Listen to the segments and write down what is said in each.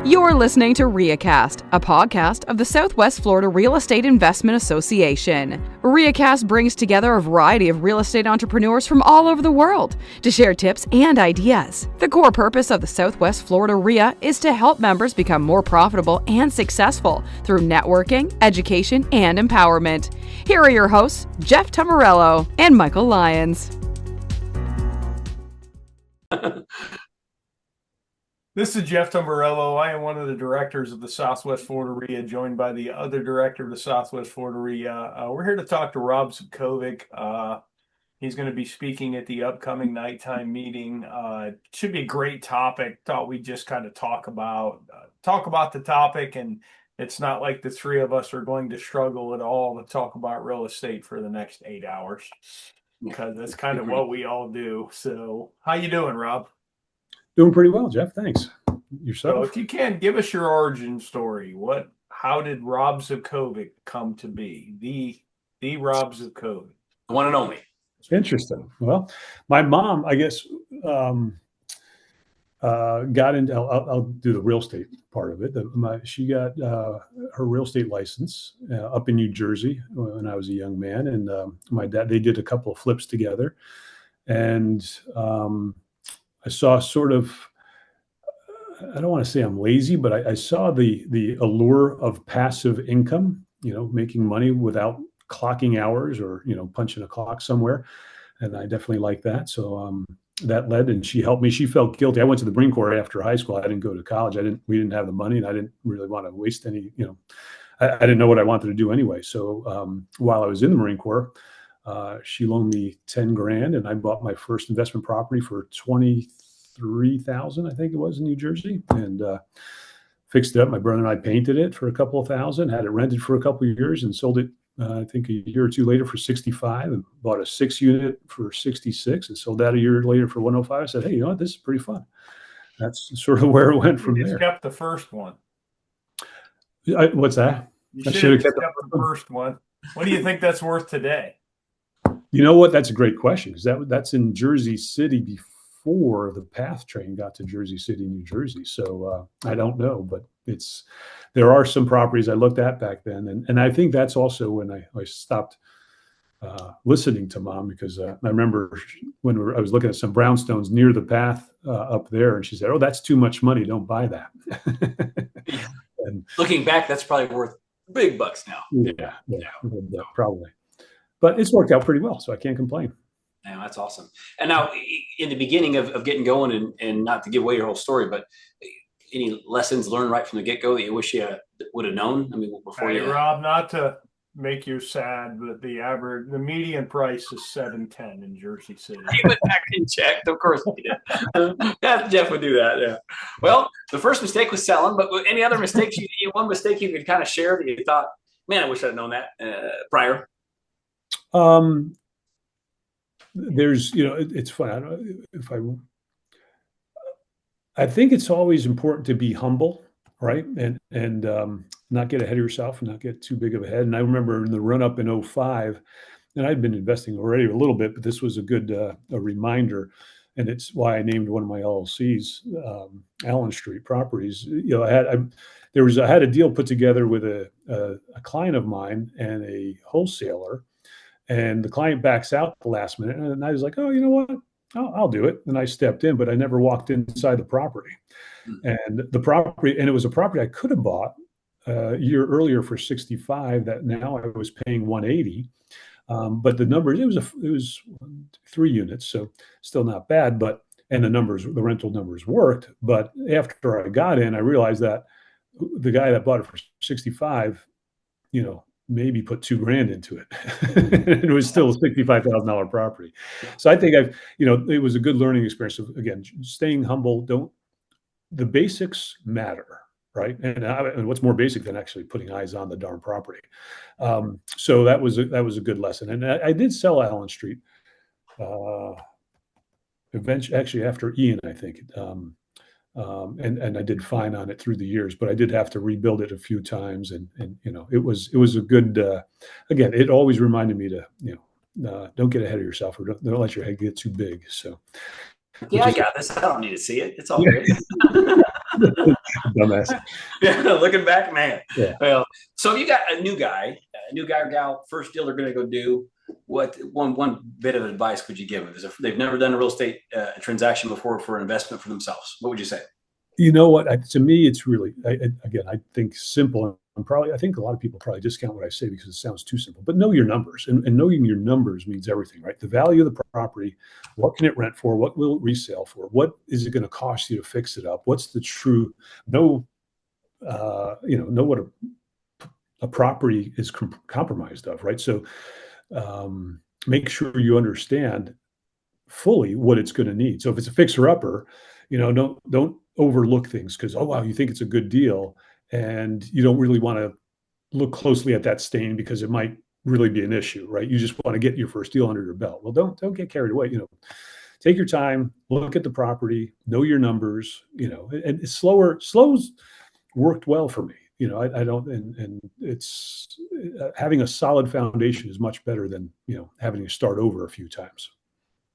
You're listening to RIAcast, a podcast of the Southwest Florida Real Estate Investment Association. RIAcast brings together a variety of real estate entrepreneurs from all over the world to share tips and ideas. The core purpose of the Southwest Florida RIA is to help members become more profitable and successful through networking, education, and empowerment. Here are your hosts, Jeff Tamarello and Michael Lyons. This is Jeff Tamarello. I am one of the directors of the Southwest Florida RIA, joined by the other director of the Southwest Florida RIA. We're here to talk to Rob Subkovic. He's going to be speaking at the upcoming nighttime meeting. It should be a great topic. Thought we'd just kind of talk about the topic, and it's not like the three of us are going to struggle at all to talk about real estate for the next 8 hours, because that's kind of what we all do. So, how you doing, Rob? Doing pretty well, Jeff. Thanks. Yourself? So if you can, give us your origin story. How did Rob Subkovic come to be? The Rob Subkovic. The one and only. Interesting. Well, my mom, I guess, got into, I'll do the real estate part of it. She got her real estate license up in New Jersey when I was a young man. And my dad, they did a couple of flips together. And I saw sort of, I don't want to say I'm lazy, but I saw the allure of passive income, making money without clocking hours or, punching a clock somewhere. And I definitely like that. So that led, and she helped me. She felt guilty. I went to the Marine Corps after high school. I didn't go to college. We didn't have the money, and I didn't really want to waste any, I didn't know what I wanted to do anyway. So while I was in the Marine Corps, she loaned me 10 grand, and I bought my first investment property for $23,000, I think it was, in New Jersey, and fixed it up. My brother and I painted it for a couple of thousand, had it rented for a couple of years, and sold it, I think, a year or two later for 65, and bought a 6-unit for 66, and sold that a year later for 105. I said, hey, you know what? This is pretty fun. That's sort of where it went from there. You kept the first one. What's that? You should have kept the first one. What do you think that's worth today? You know what? That's a great question, because that's in Jersey City before the PATH train got to Jersey City, New Jersey. So I don't know, but there are some properties I looked at back then, and I think that's also when I stopped listening to Mom, because I remember when I was looking at some brownstones near the PATH up there, and she said, "Oh, that's too much money. Don't buy that." And looking back, that's probably worth big bucks now. Yeah, probably. But it's worked out pretty well, so I can't complain. Yeah, that's awesome. And now, in the beginning of getting going, and not to give away your whole story, but any lessons learned right from the get-go that you wish you would have known? I mean, before you... Rob, not to make you sad, but the median price is $710 in Jersey City. He went back and checked. Of course he did. Yeah, Jeff would do that, yeah. Well, the first mistake was selling, but any other mistakes, one mistake you could kind of share that you thought, man, I wish I'd known that prior? There's, it's fun. I don't know I think it's always important to be humble, right? And not get ahead of yourself and not get too big of a head. And I remember in the run up in 2005, and I'd been investing already a little bit, but this was a good a reminder. And it's why I named one of my LLCs, Allen Street Properties. I had a deal put together with a client of mine and a wholesaler. And the client backs out at the last minute. And I was like, oh, you know what? I'll do it. And I stepped in, but I never walked inside the property. And it was a property I could have bought a year earlier for 65 that now I was paying 180. But the numbers, it was 3 units, so still not bad. And the rental numbers worked. But after I got in, I realized that the guy that bought it for 65, maybe put $2 grand into it. It was still a $65,000 property. So I think it was a good learning experience of, again, staying humble. The basics matter, right? And what's more basic than actually putting eyes on the darn property? So that was a good lesson. And I did sell Allen Street eventually, actually after Ian, I think. And I did fine on it through the years, but I did have to rebuild it a few times, and it was a good. Again, it always reminded me to don't get ahead of yourself, or don't let your head get too big. So Yeah, I got this. I don't need to see it. It's all good. dumbass. Yeah, looking back, man. Yeah. Well, so if you got a new guy or gal, first deal they're going to go do, what one bit of advice would you give them? If they've never done a real estate transaction before for an investment for themselves, what would you say? You know what? To me, it's really, again, I think simple. I think a lot of people probably discount what I say because it sounds too simple. But know your numbers, and knowing your numbers means everything, right? The value of the property, what can it rent for? What will it resell for? What is it going to cost you to fix it up? What's the true? Know what a property is compromised of, right? So make sure you understand fully what it's going to need. So if it's a fixer upper, don't overlook things because, oh wow, you think it's a good deal and you don't really want to look closely at that stain because it might really be an issue, right? You just want to get your first deal under your belt. Well, don't get carried away. Take your time, look at the property, know your numbers. And slow's worked well for me. I don't, and it's having a solid foundation is much better than having to start over a few times.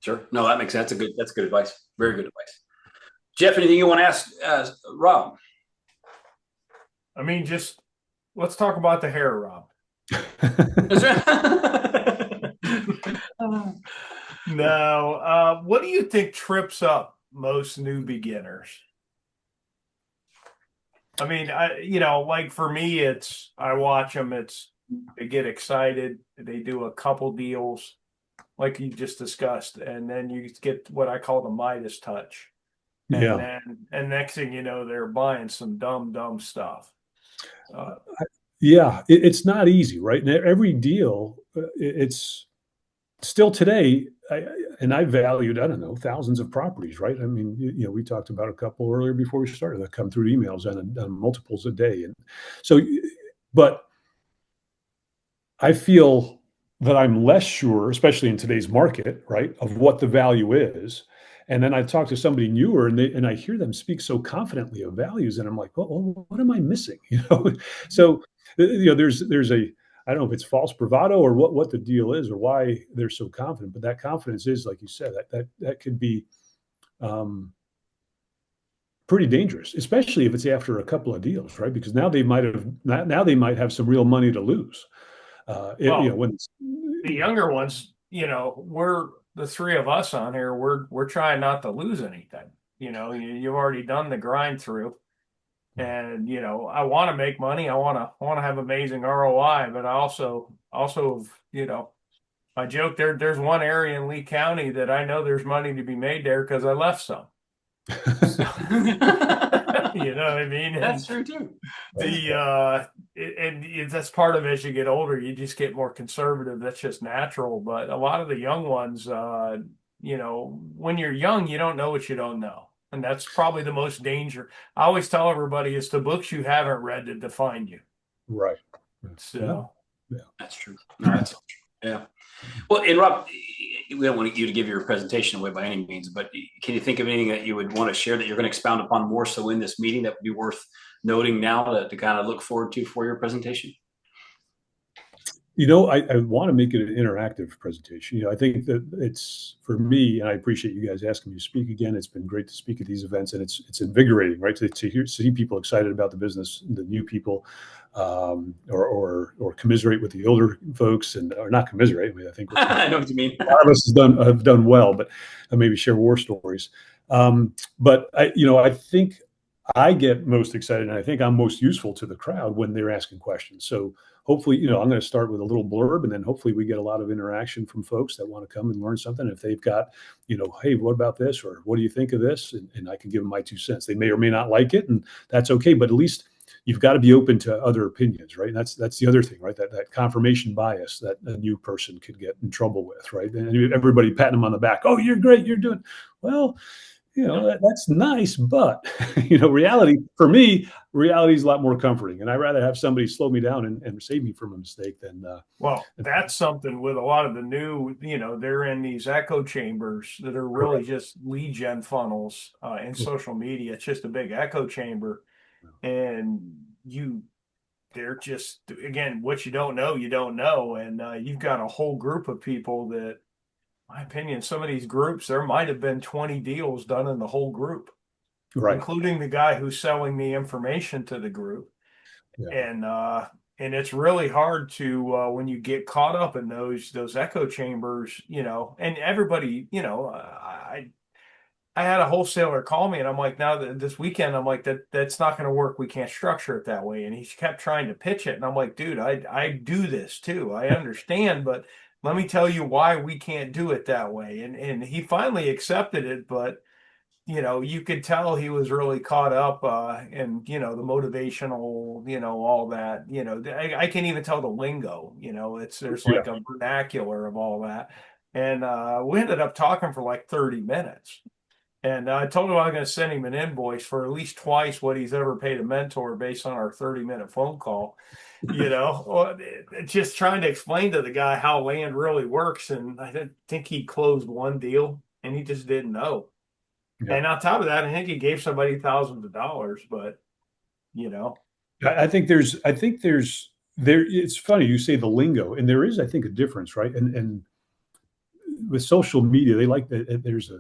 Sure. No, that makes sense. That's good advice. Very good advice. Jeff, anything you want to ask Rob? I mean, just let's talk about the hair, Rob. No. What do you think trips up most new beginners? I mean, like for me, I watch them. They get excited. They do a couple deals, like you just discussed, and then you get what I call the Midas touch. And next thing you know, they're buying some dumb stuff. It's not easy, right? And every deal, it's still today, I valued, I don't know, thousands of properties, right? I mean, we talked about a couple earlier before we started that come through emails on multiples a day. And so, but I feel that I'm less sure, especially in today's market, right, of what the value is. And then I talk to somebody newer and I hear them speak so confidently of values. And I'm like, well, what am I missing? So, there's I don't know if it's false bravado or what the deal is or why they're so confident, but that confidence is, like you said, that could be pretty dangerous, especially if it's after a couple of deals, right? Because now they might have some real money to lose. When the younger ones, we're the three of us on here. We're trying not to lose anything. You've already done the grind through. And I want to make money. I want to have amazing ROI, but I also I joke there's one area in Lee County that I know there's money to be made there because I left some. You know what I mean? That's true too. And that's part of it. As you get older, you just get more conservative. That's just natural. But a lot of the young ones, when you're young, you don't know what you don't know. And that's probably the most danger. I always tell everybody it's the books you haven't read that define you. Right. So that's true. No, that's true. Yeah. Well, and Rob, we don't want you to give your presentation away by any means, but can you think of anything that you would want to share that you're going to expound upon more so in this meeting that would be worth noting now to kind of look forward to for your presentation? I want to make it an interactive presentation. I think that it's, for me, and I appreciate you guys asking me to speak again. It's been great to speak at these events, and it's invigorating, right? To see people excited about the business, the new people, or commiserate with the older folks, or not commiserate. I mean, I think I know what you mean. A lot of us have done well, but maybe share war stories. But I think I get most excited, and I think I'm most useful to the crowd when they're asking questions. So hopefully, I'm going to start with a little blurb, and then hopefully we get a lot of interaction from folks that want to come and learn something. If they've got, hey, what about this? Or what do you think of this? And I can give them my 2 cents. They may or may not like it, and that's okay. But at least you've got to be open to other opinions, right? And that's the other thing, right? That confirmation bias that a new person could get in trouble with, right? And everybody patting them on the back. Oh, you're great. You're doing well. That's nice, but reality is a lot more comforting, and I'd rather have somebody slow me down and save me from a mistake than. Well, that's something with a lot of the new, they're in these echo chambers that are really just lead gen funnels in social media. It's just a big echo chamber, and they're just, again, what you don't know, and you've got a whole group of people that. My opinion, some of these groups, there might have been 20 deals done in the whole group. Right. including the guy who's selling the information to the group. Yeah. And it's really hard to when you get caught up in those echo chambers, and everybody, I had a wholesaler call me, and I'm like, now this weekend, I'm like, that's not going to work. We can't structure it that way. And he kept trying to pitch it, and I'm like, dude, I do this too. I understand, but let me tell you why we can't do it that way. And he finally accepted it, but you could tell he was really caught up in, the motivational, all that, I can even tell the lingo, there's Yeah. like a vernacular of all that. And we ended up talking for like 30 minutes. And I told him I was going to send him an invoice for at least twice what he's ever paid a mentor based on our 30-minute phone call, just trying to explain to the guy how land really works. And I didn't think he closed one deal and he just didn't know. Yeah. And on top of that, I think he gave somebody thousands of dollars, but I think there's it's funny you say the lingo, and there is, I think, a difference, right? And with social media, they like that there's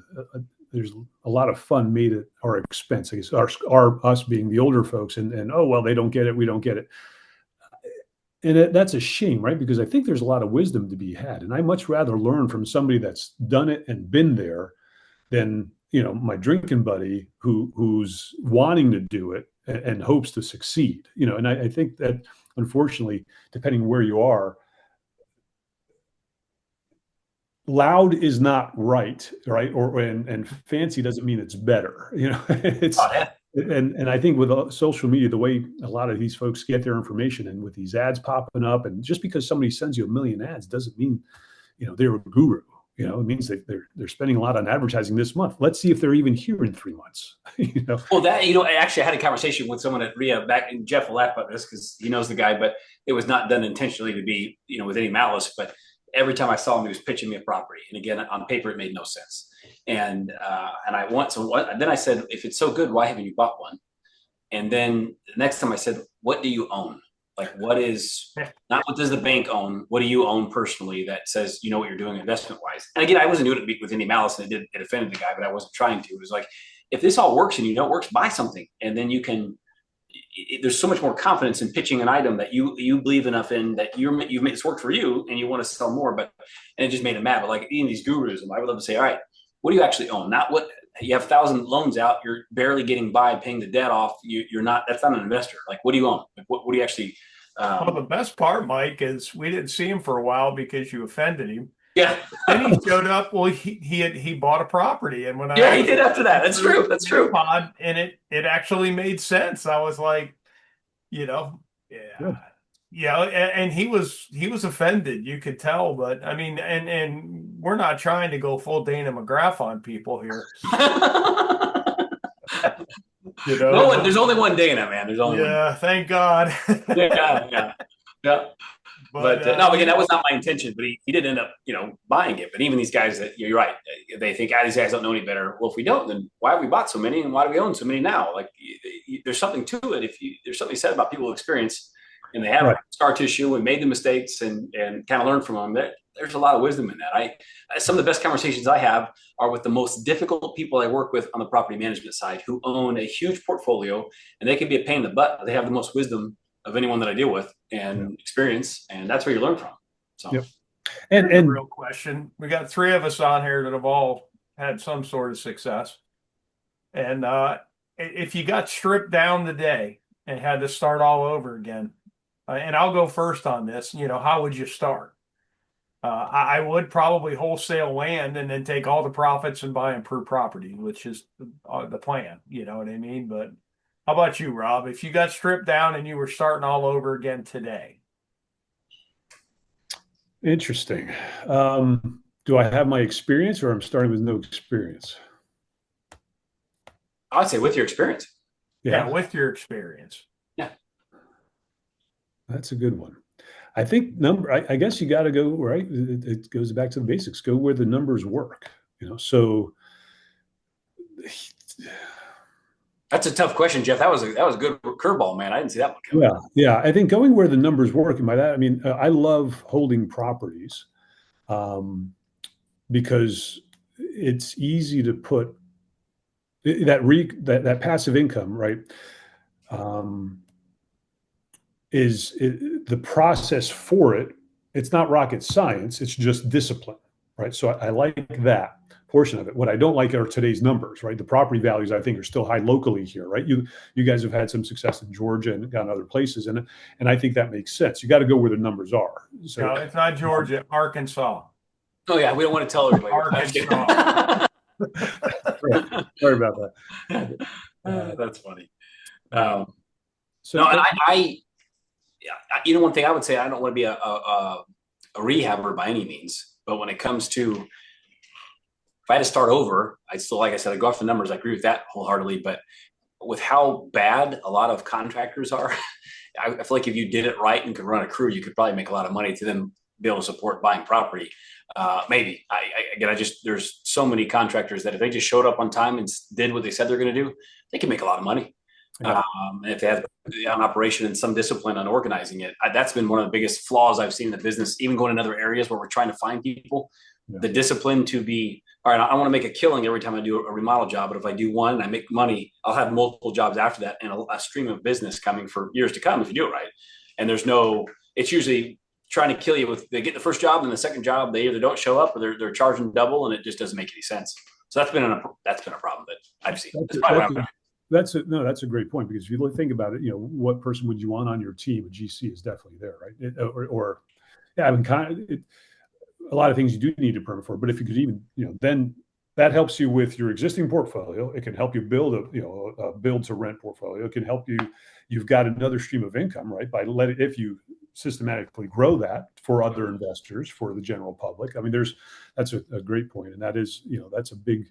a lot of fun made at our expense. I guess our us being the older folks, and oh well, they don't get it, we don't get it, and that's a shame, right? Because I think there's a lot of wisdom to be had, and I much rather learn from somebody that's done it and been there than my drinking buddy who's wanting to do it and hopes to succeed. And I think that unfortunately, depending where you are, loud is not right, and fancy doesn't mean it's better. It's and I think with social media, the way a lot of these folks get their information, and with these ads popping up, and just because somebody sends you a million ads doesn't mean they're a guru. It means that they're spending a lot on advertising this month. Let's see if they're even here in 3 months. Well, I actually had a conversation with someone at RIA back, and Jeff will laugh about this because he knows the guy, but it was not done intentionally to be, with any malice. But every time I saw him, he was pitching me a property, and again, on paper, it made no sense. And then I said, if it's so good, why haven't you bought one? And then the next time I said, what do you own? Like, not what does the bank own? What do you own personally that says you know what you're doing investment wise? And again, I wasn't doing it with any malice, and it offended the guy, but I wasn't trying to. It was like, if this all works and you know it works, buy something, and then you can. There's so much more confidence in pitching an item that you believe enough in that you've made this work for you, and you want to sell more. And it just made him mad. But like in these gurus, I would love to say, all right, what do you actually own? Not what you have 1,000 loans out, you're barely getting by, paying the debt off. You're not. That's not an investor. Like, what do you own? Like, what do you actually? Well, the best part, Mike, is we didn't see him for a while because you offended him. Yeah. Then he showed up. Well, he bought a properity, and when he did after that. That's true. That's true. And it actually made sense. I was like, yeah. And he was offended. You could tell, but I mean, and we're not trying to go full Dana McGrath on people here. There's only one Dana, man. There's only one. Yeah, thank God. yeah. But no, again, that was not my intention. But he did end up, buying it. But even these guys that you're right, they think these guys don't know any better. Well, if we don't, then why have we bought so many, and why do we own so many now? Like, there's something to it. There's something said about people with experience, and they have scar tissue and made the mistakes and kind of learn from them. There's a lot of wisdom in that. Some of the best conversations I have are with the most difficult people I work with on the property management side, who own a huge portfolio, and they can be a pain in the butt, but they have the most wisdom of anyone that I deal with and experience, and that's where you learn from. So, yep. And a real question: we got 3 of us on here that have all had some sort of success, and if you got stripped down today and had to start all over again, and I'll go first on this, how would you start? I would probably wholesale land and then take all the profits and buy improved property, which is the plan. You know what I mean? But how about you, Rob? If you got stripped down and you were starting all over again today? Interesting. Do I have my experience, or I'm starting with no experience? I'd say with your experience. Yeah, with your experience. Yeah. That's a good one. I think I guess you got to go, right? It goes back to the basics. Go where the numbers work, so. That's a tough question, Jeff. That was a good curveball, man. I didn't see that one coming. Yeah. I think going where the numbers work, and by that I mean I love holding properties, because it's easy to put. that passive income, right? Is the process for it. It's not rocket science. It's just discipline, right? So I like that portion of it. What I don't like are today's numbers, right? The property values, I think, are still high locally here, right? You guys have had some success in Georgia and gone other places, and I think that makes sense. You got to go where the numbers are. So No, it's not Georgia, Arkansas. Oh yeah, we don't want to tell everybody. Arkansas. Sorry about that. That's funny. So No, and one thing I would say, I don't want to be a rehabber by any means, but when it comes to, if I had to start over, I'd still, like I said, I go off the numbers. I agree with that wholeheartedly, but with how bad a lot of contractors are, I feel like if you did it right and could run a crew, you could probably make a lot of money to then be able to support buying property. Maybe there's so many contractors that if they just showed up on time and did what they said they're going to do, they can make a lot of money. Yeah. And if they have an operation and some discipline on organizing it, that's been one of the biggest flaws I've seen in the business, even going in other areas where we're trying to find people, the discipline to be, all right, I want to make a killing every time I do a remodel job, but if I do one and I make money, I'll have multiple jobs after that and a stream of business coming for years to come if you do it right. And it's usually trying to kill you they get the first job and the second job, they either don't show up or they're charging double, and it just doesn't make any sense. So that's been a problem that I've seen. That's a great point, because if you think about it, what person would you want on your team? A GC is definitely there, right? A lot of things you do need a permit for, but if you could even, then that helps you with your existing portfolio. It can help you build a build to rent portfolio. It can help you. You've got another stream of income, right? If you systematically grow that for other investors, for the general public. I mean, that's a great point, and that is, that's a big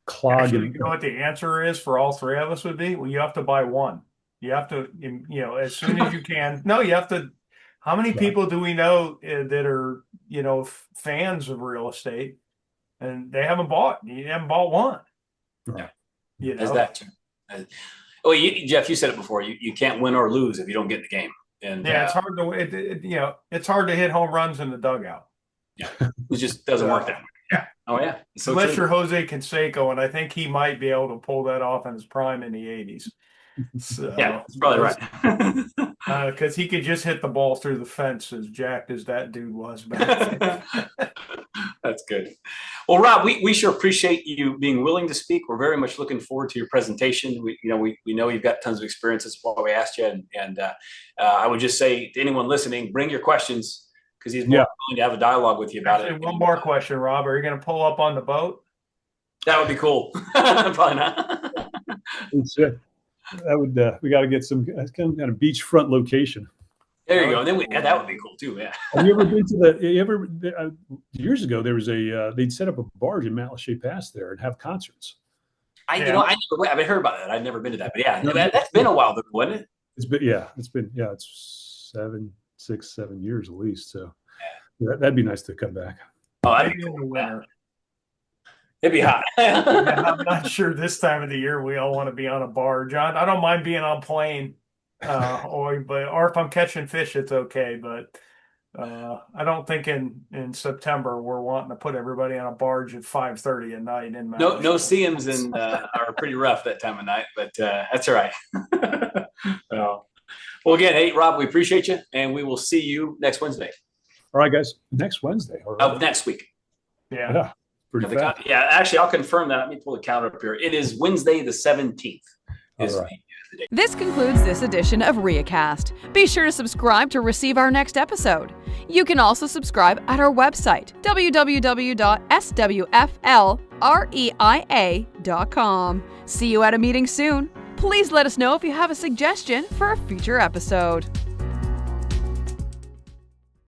clog. Actually, you know what the answer is for all three of us would be? Well, you have to buy one. You have to, as soon as you can. No, you have to. How many people do we know that are, fans of real estate, and they haven't bought? You haven't bought one. Right. Is that true? Well, Jeff, you said it before. You can't win or lose if you don't get in the game. And it's hard to, it's hard to hit home runs in the dugout. Yeah, it just doesn't work that way. Yeah. Oh yeah. So unless you're Jose Canseco, and I think he might be able to pull that off in his prime in the 80s. So, yeah, that's probably right. Because he could just hit the ball through the fence, as jacked as that dude was back then. That's good. Well, Rob, we sure appreciate you being willing to speak. We're very much looking forward to your presentation. We know you've got tons of experience. That's why we asked you. And I would just say to anyone listening, bring your questions, because he's more willing to have a dialogue with you about it. One more question, Rob. Are you going to pull up on the boat? That would be cool. Probably not. That would we got to get some kind of beachfront location. There you go. And then that would be cool too. Yeah. Have you ever been to years ago? There was they'd set up a barge in Malachie Pass there and have concerts. I've heard about that. I've never been to that, but that's been a while though, wasn't it? It's been 6, 7 years at least. So that'd be nice to come back. Oh, that'd be cool. In the winter. It'd be hot. I'm not sure this time of the year we all want to be on a barge. I don't mind being on plane, or if I'm catching fish, it's okay. But I don't think in September we're wanting to put everybody on a barge at 5:30 at night. No CMs are pretty rough that time of night, but that's all right. Well, again, hey Rob, we appreciate you, and we will see you next Wednesday. All right, guys. Next Wednesday. All right. Next week. Yeah. Pretty fast. Yeah, actually, I'll confirm that. Let me pull the calendar up here. It is Wednesday the 17th. This concludes this edition of RIAcast. Be sure to subscribe to receive our next episode. You can also subscribe at our website, www.swflreia.com. See you at a meeting soon. Please let us know if you have a suggestion for a future episode.